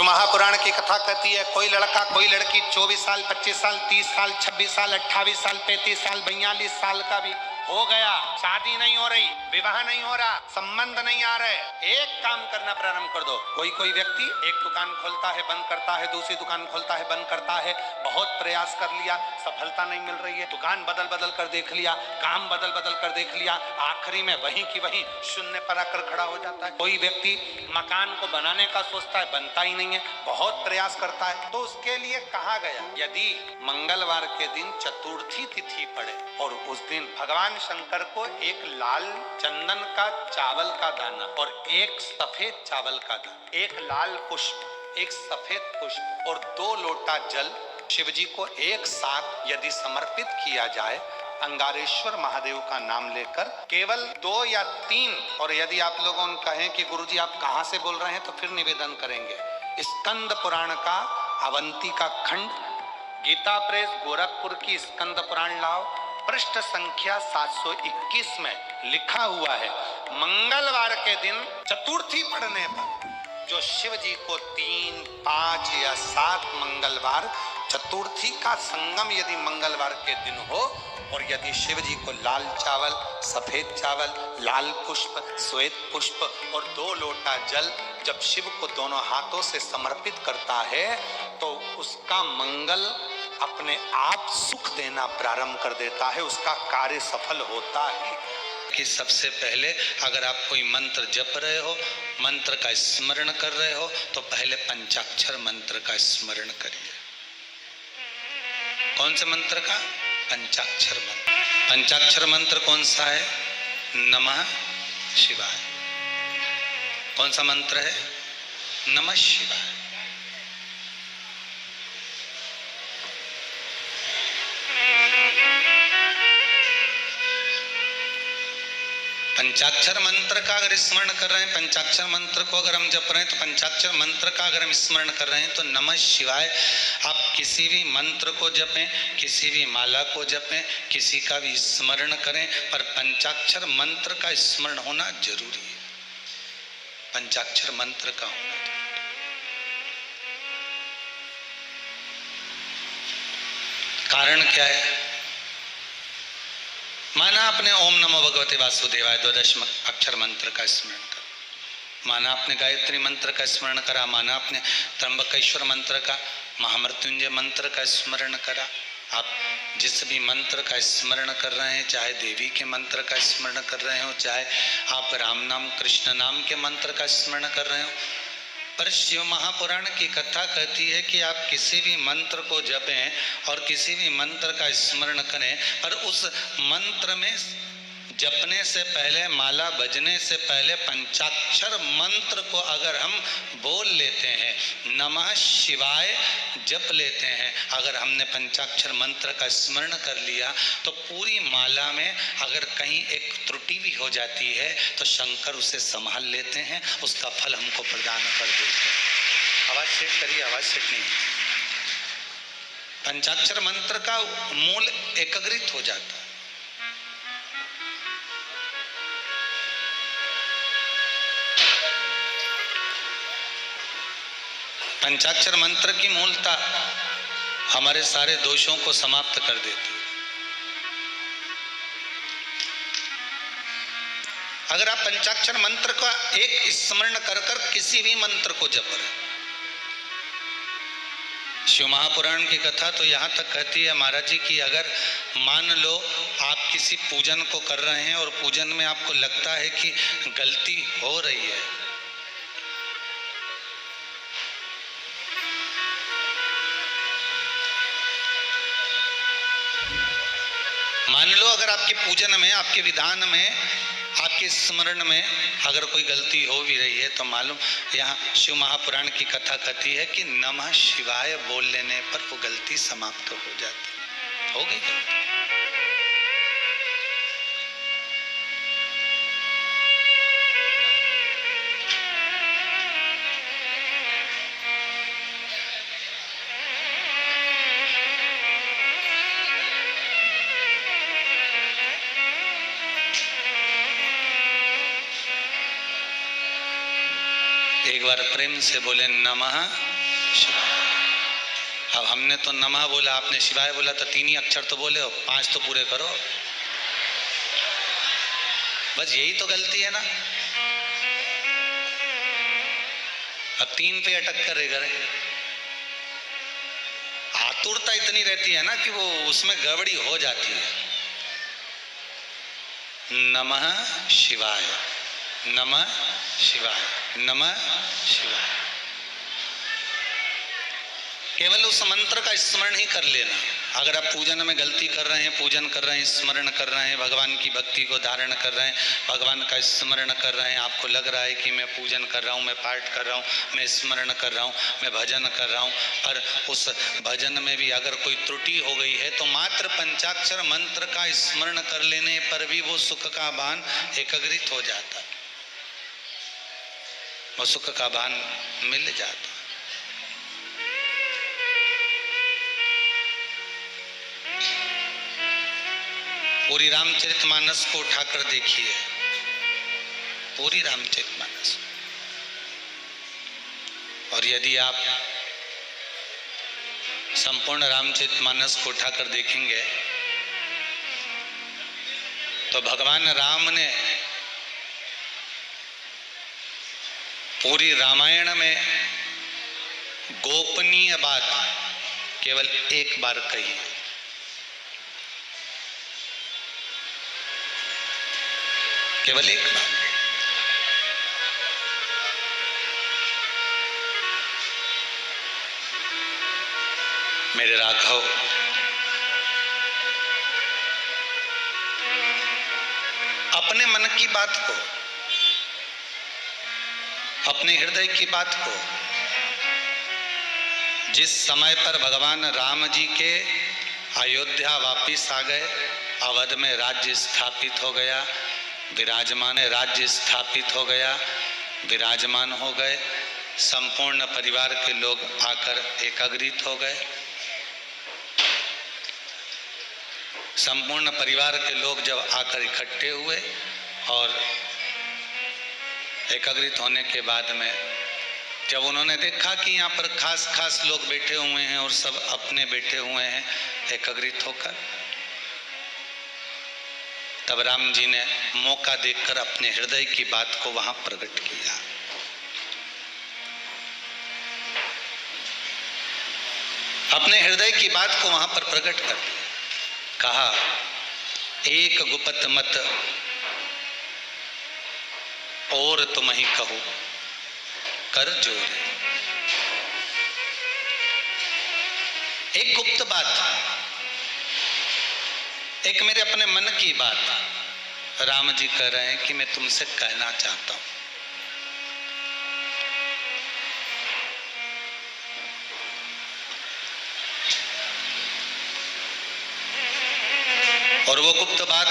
शिव महापुराण की कथा कहती है, कोई लड़का कोई लड़की 24 साल 25 साल 30 साल 26 साल 28 साल 35 साल 42 साल का भी हो गया, शादी नहीं हो रही, विवाह नहीं हो रहा, संबंध नहीं आ रहे, एक काम करना प्रारंभ कर दो। कोई कोई व्यक्ति एक दुकान खोलता है बंद करता है, दूसरी दुकान खोलता है बंद करता है, बहुत प्रयास कर लिया, सफलता नहीं मिल रही है, दुकान बदल बदल कर देख लिया, काम बदल बदल कर देख लिया, आखिरी में वहीं की वहीं शून्य पर आकर खड़ा हो जाता है। कोई व्यक्ति मकान को बनाने का सोचता है, बनता ही नहीं है, बहुत प्रयास करता है। तो उसके लिए कहा गया, यदि मंगलवार के दिन चतुर्थी तिथि पड़े और उस दिन भगवान शंकर को एक लाल चंदन का चावल का दाना और एक सफेद चावल का दाना, एक लाल पुष्प, एक सफेद पुष्प और 2 लोटा जल शिव जी को एक साथ यदि समर्पित किया जाए, अंगारेश्वर महादेव का नाम लेकर, केवल 2 या 3, और यदि आप लोगों ने कहें कि गुरुजी आप कहां से बोल रहे हैं तो फिर निवेदन करेंगे, स्कंद पुराण का अवंती का खंड, गीता प्रेस गोरखपुर की स्कंद पुराण लाओ, पृष्ठ संख्या 721 में लिखा हुआ है, मंगलवार के दिन चतुर्थी पड़ने पर जो शिव जी को 3, 5 या 7 मंगलवार चतुर्थी का संगम यदि मंगलवार के दिन हो और यदि शिव जी को लाल चावल, सफेद चावल, लाल पुष्प, श्वेत पुष्प और 2 लोटा जल जब शिव को दोनों हाथों से समर्पित करता है तो उसका मंगल अपने आप सुख देना प्रारंभ कर देता है, उसका कार्य सफल होता है। कि सबसे पहले अगर आप कोई मंत्र जप रहे हो, मंत्र का स्मरण कर रहे हो तो पहले पंचाक्षर मंत्र का स्मरण करिए। कौन से मंत्र का? पंचाक्षर मंत्र। पंचाक्षर मंत्र कौन सा है? नमः शिवाय। कौन सा मंत्र है? नमः शिवाय। पंचाक्षर मंत्र का अगर स्मरण कर रहे हैं, पंचाक्षर मंत्र को अगर हम जप रहे हैं तो पंचाक्षर मंत्र का अगर हम स्मरण कर रहे हैं तो नमः शिवाय। आप किसी भी मंत्र को जपें, किसी भी माला को जपें, किसी का भी स्मरण करें, पर पंचाक्षर मंत्र का स्मरण होना जरूरी है। पंचाक्षर मंत्र का होना जरूरी। कारण क्या है? माना आपने ओम नमो भगवते वासुदेवाय 12 अक्षर मंत्र का स्मरण करा, माना आपने गायत्री मंत्र का स्मरण करा, माना आपने त्र्यंबकेश्वर मंत्र का, महामृत्युंजय मंत्र का स्मरण करा। आप जिस भी मंत्र का स्मरण कर रहे हैं, चाहे देवी के मंत्र का स्मरण कर रहे हो, चाहे आप राम नाम कृष्ण नाम के मंत्र का स्मरण कर रहे हो, पर शिव महापुराण की कथा कहती है कि आप किसी भी मंत्र को जपें और किसी भी मंत्र का स्मरण करें, पर उस मंत्र में जपने से पहले, माला बजने से पहले पंचाक्षर मंत्र को अगर हम बोल लेते हैं, नमः शिवाय जप लेते हैं, अगर हमने पंचाक्षर मंत्र का स्मरण कर लिया तो पूरी माला में अगर कहीं एक त्रुटि भी हो जाती है तो शंकर उसे संभाल लेते हैं, उसका फल हमको प्रदान कर देते हैं। आवाज सेट करिए, आवाज सेट नहीं। पंचाक्षर मंत्र का मूल एकाग्रित हो जाता है। पंचाक्षर मंत्र की मूलता हमारे सारे दोषों को समाप्त कर देती है। अगर आप पंचाक्षर मंत्र का एक स्मरण कर कर किसी भी मंत्र को जप रहे, शिव महापुराण की कथा तो यहाँ तक कहती है महाराज जी की अगर मान लो आप किसी पूजन को कर रहे हैं और पूजन में आपको लगता है कि गलती हो रही है, मान लो अगर आपके पूजन में, आपके विधान में, आपके स्मरण में अगर कोई गलती हो भी रही है तो मालूम, यहाँ शिव महापुराण की कथा कहती है कि नमः शिवाय बोल लेने पर वो गलती समाप्त हो जाती, हो गई गलती। एक बार प्रेम से बोले नमः शिवाय। अब हमने तो नमः बोला, आपने शिवाय बोला, तो 3 ही अक्षर तो बोले हो, 5 तो पूरे करो। बस यही तो गलती है ना, अब 3 पे अटक कर रहे। आतुरता इतनी रहती है ना कि वो उसमें गड़बड़ी हो जाती है। नमः शिवाय, नमः शिवाय, नमः शिवाय। केवल उस मंत्र का स्मरण ही कर लेना। अगर आप पूजन में गलती कर रहे हैं, पूजन कर रहे हैं, स्मरण कर रहे हैं, भगवान की भक्ति को धारण कर रहे हैं, भगवान का स्मरण कर रहे हैं, आपको लग रहा है कि मैं पूजन कर रहा हूँ, मैं पाठ कर रहा हूँ, मैं स्मरण कर रहा हूँ, मैं भजन कर रहा हूँ, पर उस भजन में भी अगर कोई त्रुटि हो गई है तो मात्र पंचाक्षर मंत्र का स्मरण कर लेने पर भी वो सुख का भान एकाग्रित हो जाता, वो सुख का भान मिल जाता। पूरी रामचरितमानस को उठाकर देखिए, पूरी रामचरितमानस, और यदि आप संपूर्ण रामचरितमानस को उठाकर देखेंगे तो भगवान राम ने पूरी रामायण में गोपनीय बात केवल एक बार कही, केवल एक बार। मेरे राघव, अपने मन की बात को, अपने हृदय की बात को, जिस समय पर भगवान राम जी के अयोध्या वापिस आ गए, अवध में राज्य स्थापित हो गया, विराजमान राज्य स्थापित हो गया, विराजमान हो गए, संपूर्ण परिवार के लोग आकर एकाग्रित हो गए। संपूर्ण परिवार के लोग जब आकर इकट्ठे हुए और एकाग्रित होने के बाद में जब उन्होंने देखा कि यहाँ पर खास खास लोग बैठे हुए हैं और सब अपने बैठे हुए हैं एकाग्रित होकर, तब राम जी ने मौका देखकर अपने हृदय की बात को वहां प्रकट किया। अपने हृदय की बात को वहां पर प्रकट कर दिया। कहा, एक गुपत मत और तुम ही कहो कर जोर। एक गुप्त बात, एक मेरे अपने मन की बात राम जी कह रहे हैं कि मैं तुमसे कहना चाहता हूं। और वो गुप्त बात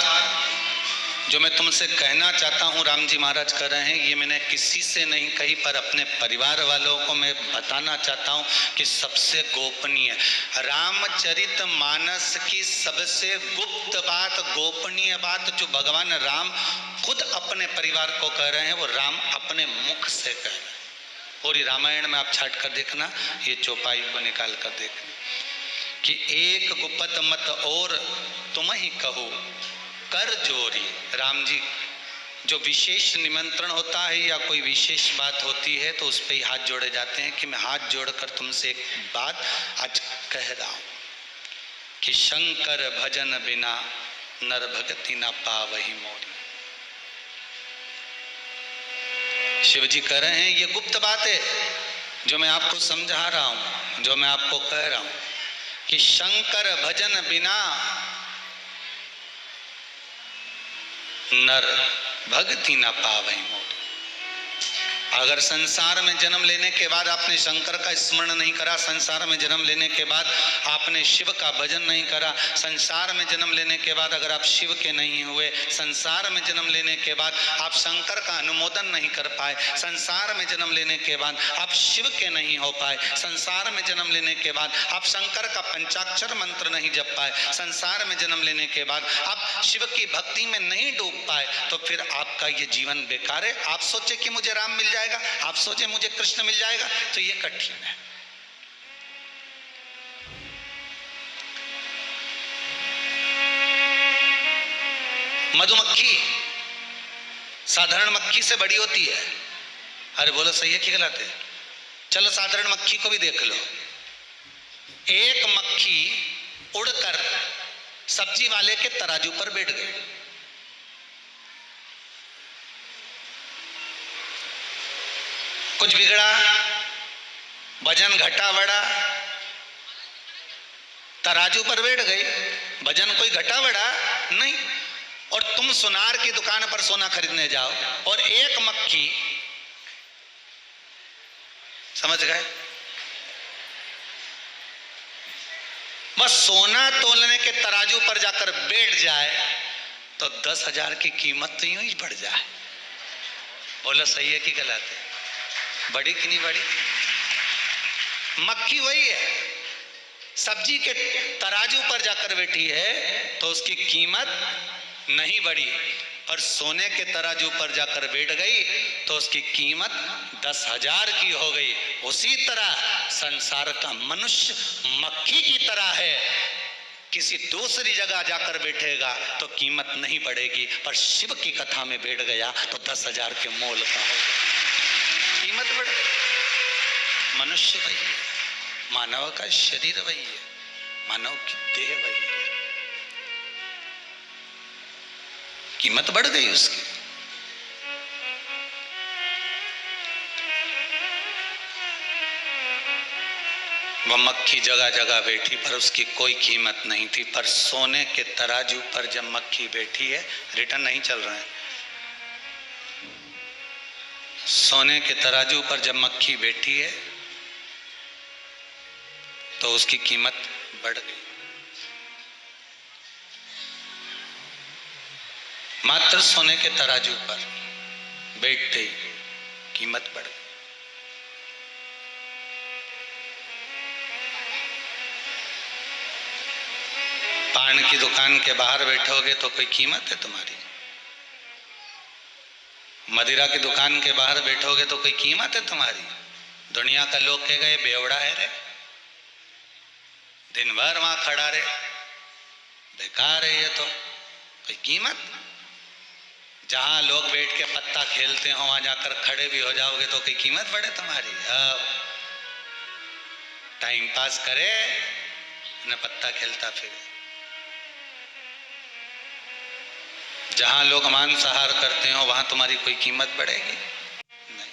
जो मैं तुमसे कहना चाहता हूं, राम जी महाराज कह रहे हैं, ये मैंने किसी से नहीं कही, पर अपने परिवार वालों को मैं बताना चाहता हूं कि सबसे गोपनीय रामचरित मानस की सबसे गुप्त बात, गोपनीय बात जो भगवान राम खुद अपने परिवार को कह रहे हैं, वो राम अपने मुख से कह रहे हैं। पूरी रामायण में आप छाट कर देखना, ये चौपाई को निकाल कर देखना कि एक गुपत मत और तुम ही कहो कर जोरी। राम जी जो विशेष निमंत्रण होता है या कोई विशेष बात होती है तो उस पर ही हाथ जोड़े जाते हैं कि मैं हाथ जोड़कर तुमसे एक बात आज कह रहा हूं कि शंकर भजन बिना नर भगति ना पावहि मोरी। शिव जी कह रहे हैं ये गुप्त बात है जो मैं आपको समझा रहा हूं, जो मैं आपको कह रहा हूं कि शंकर भजन बिना नर भक्ति न पावै मोर। अगर संसार में जन्म लेने के बाद आपने शंकर का स्मरण नहीं करा, संसार में जन्म लेने के बाद आपने शिव का भजन नहीं करा, संसार में जन्म लेने के बाद अगर आप शिव के नहीं हुए, संसार में जन्म लेने के बाद आप शंकर का अनुमोदन नहीं कर पाए, संसार में जन्म लेने के बाद आप शिव के नहीं हो पाए, संसार में जन्म लेने के बाद आप शंकर का पंचाक्षर मंत्र नहीं जप पाए, संसार में जन्म लेने के बाद आप शिव की भक्ति में नहीं डूब पाए, तो फिर आपका ये जीवन बेकार है। आप सोचे कि मुझे राम मिल जाएगा, आप सोचे मुझे कृष्ण मिल जाएगा, तो ये कठिन है। मधुमक्खी साधारण मक्खी से बड़ी होती है। अरे बोलो सही है कि गलत है? चलो साधारण मक्खी को भी देख लो। एक मक्खी उड़कर सब्जी वाले के तराजू पर बैठ गई। कुछ बिगड़ा, वजन घटा बढ़ा, तराजू पर बैठ गई, वजन कोई घटा बढ़ा नहीं। और तुम सुनार की दुकान पर सोना खरीदने जाओ और एक मक्खी, समझ गए, बस सोना तोलने के तराजू पर जाकर बैठ जाए तो 10,000 की कीमत तो यूं ही बढ़ जाए। बोलो सही है कि गलत है? बड़ी कि नहीं बड़ी? मक्खी वही है, सब्जी के तराजू पर जाकर बैठी है तो उसकी कीमत नहीं बढ़ी, पर सोने के तराजू पर जाकर बैठ गई तो उसकी कीमत 10,000 की हो गई। उसी तरह संसार का मनुष्य मक्खी की तरह है, किसी दूसरी जगह जाकर बैठेगा तो कीमत नहीं बढ़ेगी, पर शिव की कथा में बैठ गया तो 10,000 के मोल का होगा, कीमत बढ़ गई। मनुष्य वही है, मानव का शरीर वही है, मानव की देह वही है, कीमत बढ़ गई उसकी। वह मक्खी जगह जगह बैठी पर उसकी कोई कीमत नहीं थी, पर सोने के तराजू पर जब मक्खी बैठी है, रिटर्न नहीं चल रहा है, सोने के तराजू पर जब मक्खी बैठी है तो उसकी कीमत बढ़ गई। मात्र सोने के तराजू पर बैठते ही कीमत बढ़ गई। पान की दुकान के बाहर बैठोगे तो कोई कीमत है तुम्हारी, मदिरा की दुकान के बाहर बैठोगे तो कोई कीमत है तुम्हारी। दुनिया का लोग कहेगा ये बेवड़ा है रे, दिन भर वहां खड़ा रे, बेकार है ये तो, कोई कीमत? जहां लोग बैठ के पत्ता खेलते हो वहां जाकर खड़े भी हो जाओगे तो कोई कीमत बढ़े तुम्हारी? अब टाइम पास करे न पत्ता खेलता फिरे। जहां लोग मांसाहार करते हो वहां तुम्हारी कोई कीमत बढ़ेगी? नहीं।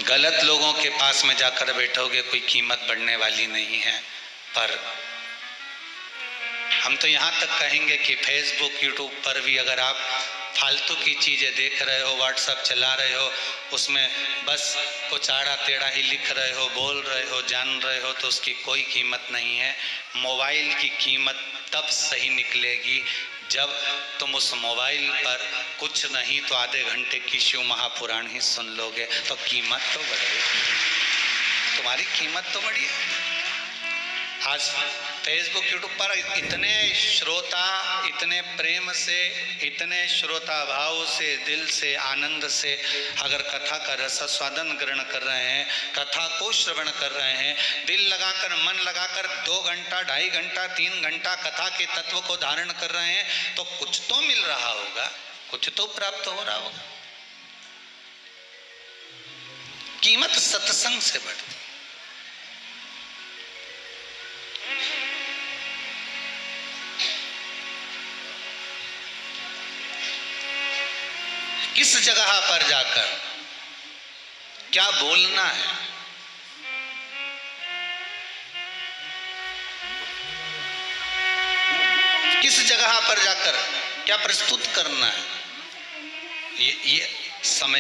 गलत लोगों के पास में जाकर बैठोगे कोई कीमत बढ़ने वाली नहीं है। पर हम तो यहाँ तक कहेंगे कि फेसबुक यूट्यूब पर भी अगर आप फालतू की चीज़ें देख रहे हो, व्हाट्सएप चला रहे हो, उसमें बस कुछ आड़ा टेढ़ा ही लिख रहे हो, बोल रहे हो, जान रहे हो, तो उसकी कोई कीमत नहीं है। मोबाइल की कीमत तब सही निकलेगी जब तुम उस मोबाइल पर कुछ नहीं तो आधे घंटे की शिव महापुराण ही सुन लोगे तो कीमत तो बढ़ेगी, तुम्हारी कीमत तो बढ़ी है। आज फेसबुक यूट्यूब पर इतने श्रोता इतने प्रेम से, इतने श्रोता भाव से, दिल से, आनंद से अगर कथा का रसास्वादन ग्रहण कर रहे हैं, कथा को श्रवण कर रहे हैं, दिल लगाकर, मन लगाकर 2 घंटा, 2.5 घंटा, 3 घंटा कथा के तत्व को धारण कर रहे हैं, तो कुछ तो मिल रहा होगा, कुछ तो प्राप्त हो रहा होगा। कीमत सत्संग से बढ़ती। किस जगह पर जाकर क्या बोलना है, किस जगह पर जाकर क्या प्रस्तुत करना है, ये समय